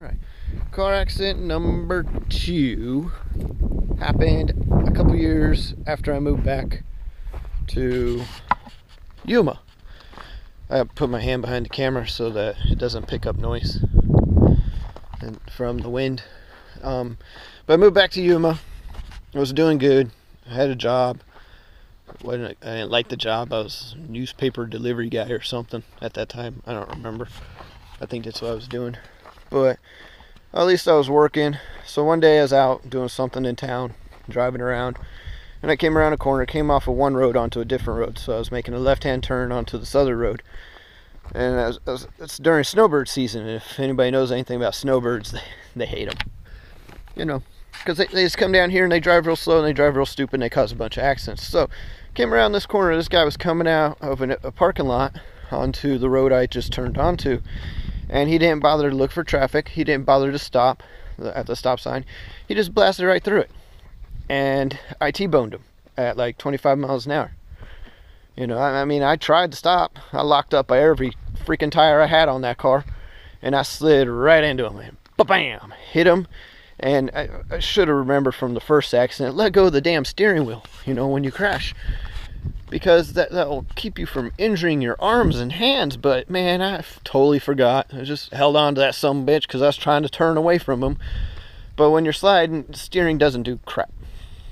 Right. Car accident number 2 happened a couple years after I moved back to Yuma. I put my hand behind the camera so that it doesn't pick up noise from the wind. But I moved back to Yuma. I was doing good. I had a job. I didn't like the job. I was a newspaper delivery guy or something at that time. I don't remember. I think that's what I was doing. But at least I was working. So one day I was out doing something in town, driving around, and I came around a corner, came off of one road onto a different road. So I was making a left-hand turn onto this other road. And it's during snowbird season. If anybody knows anything about snowbirds, they hate them. You know, because they just come down here and they drive real slow and they drive real stupid and they cause a bunch of accidents. So came around this corner. This guy was coming out of a parking lot onto the road I just turned onto. And he didn't bother to look for traffic. He didn't bother to stop at the stop sign. He just blasted right through it. And I T-boned him at like 25 miles an hour. You know, I mean, I tried to stop. I locked up every freaking tire I had on that car. And I slid right into him. And ba-bam! Hit him. And I should have remembered from the first accident, let go of the damn steering wheel, you know, when you crash. Because that will keep you from injuring your arms and hands. But man, I totally forgot. I just held on to that sumbitch because I was trying to turn away from him. But when you're sliding, steering doesn't do crap.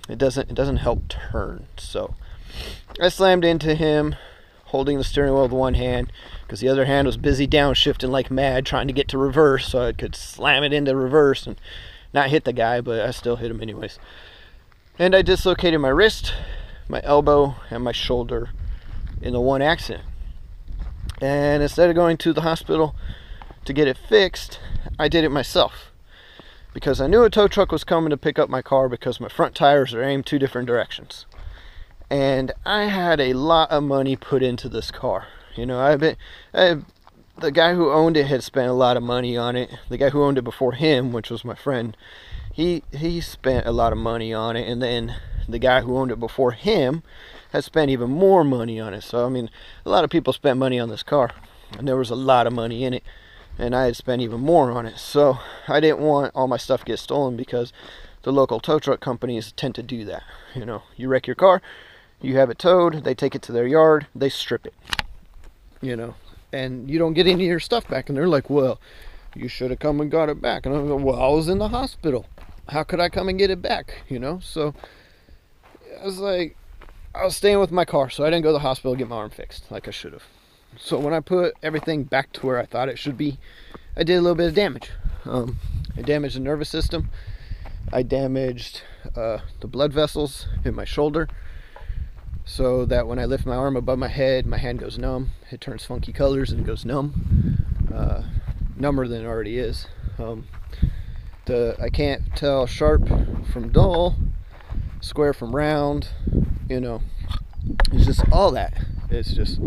It doesn't help turn. So I slammed into him, holding the steering wheel with one hand, because the other hand was busy downshifting like mad, trying to get to reverse so I could slam it into reverse and not hit the guy, but I still hit him anyways. And I dislocated my wrist, my elbow, and my shoulder in the one accident. And instead of going to the hospital to get it fixed, I did it myself. Because I knew a tow truck was coming to pick up my car because my front tires are aimed 2 different directions. And I had a lot of money put into this car. You know, the guy who owned it had spent a lot of money on it. The guy who owned it before him, which was my friend, he spent a lot of money on it. And then the guy who owned it before him has spent even more money on it. So, I mean, a lot of people spent money on this car. And there was a lot of money in it. And I had spent even more on it. So, I didn't want all my stuff to get stolen because the local tow truck companies tend to do that. You know, you wreck your car, you have it towed, they take it to their yard, they strip it. You know, and you don't get any of your stuff back. And they're like, well, you should have come and got it back. And I'm like, well, I was in the hospital. How could I come and get it back? You know, so I was like, I was staying with my car, so I didn't go to the hospital to get my arm fixed like I should have. So when I put everything back to where I thought it should be, I did a little bit of damage. I damaged the nervous system. I damaged the blood vessels in my shoulder, so that when I lift my arm above my head, my hand goes numb. It turns funky colors and it goes numb. Number than it already is. I can't tell sharp from dull, square from round. You know, it's just all that. It's just,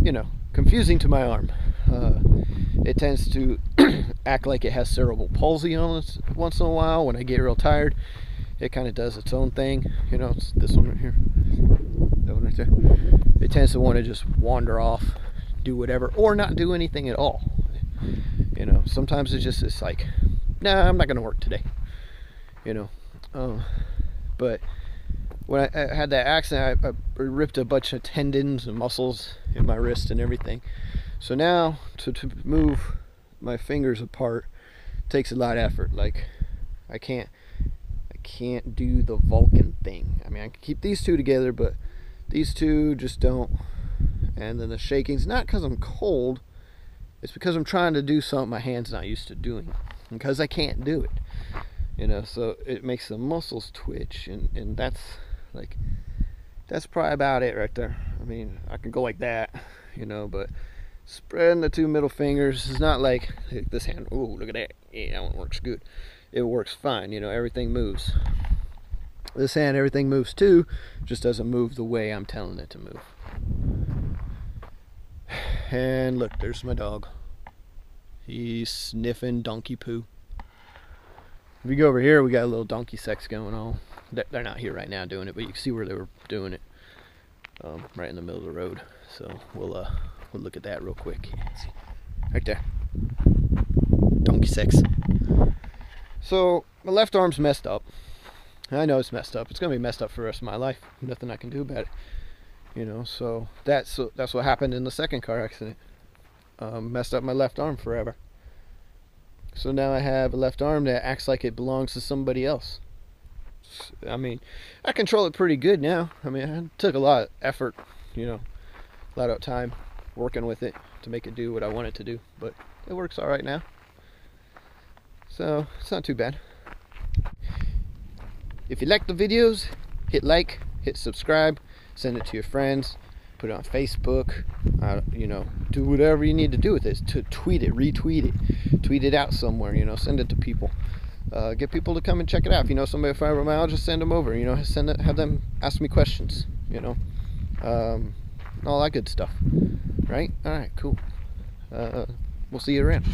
you know, confusing to my arm. It tends to act like it has cerebral palsy on it once in a while. When I get real tired, it kind of does its own thing. You know, it's this one right here, that one right there. It tends to want to just wander off, do whatever, or not do anything at all. You know, sometimes it's like, nah, I'm not going to work today. You know, but when I had that accident, I ripped a bunch of tendons and muscles in my wrist and everything. So now to move my fingers apart takes a lot of effort. Like I can't do the Vulcan thing. I mean, I can keep these two together, but these two just don't. And then the shaking's not because I'm cold. It's because I'm trying to do something my hand's not used to doing, because I can't do it. You know, so it makes the muscles twitch, and that's probably about it right there. I mean, I can go like that, you know, but spreading the 2 middle fingers is not like this hand. Oh, look at that. Yeah, that one works good. It works fine. You know, everything moves. This hand, everything moves too, just doesn't move the way I'm telling it to move. And look, there's my dog. He's sniffing donkey poo. If you go over here, we got a little donkey sex going on. They're not here right now doing it, but you can see where they were doing it, right in the middle of the road. So we'll look at that real quick. See, right there. Donkey. monkey 6. So my left arm's messed up. I know it's messed up. It's gonna be messed up for the rest of my life. Nothing I can do about it. You know, so that's what happened in the second car accident. Messed up my left arm forever. So now I have a left arm that acts like it belongs to somebody else. I mean, I control it pretty good now. I mean, it took a lot of effort, you know, a lot of time working with it to make it do what I want it to do, but it works all right now. So it's not too bad. If you like the videos, hit like, hit subscribe, send it to your friends, put it on Facebook, you know, do whatever you need to do with it. To tweet it, retweet it, tweet it out somewhere, you know, send it to people. Get people to come and check it out. If you know somebody with fibromyalgia, send them over, you know, have them ask me questions, you know, all that good stuff, right? All right, cool. We'll see you around.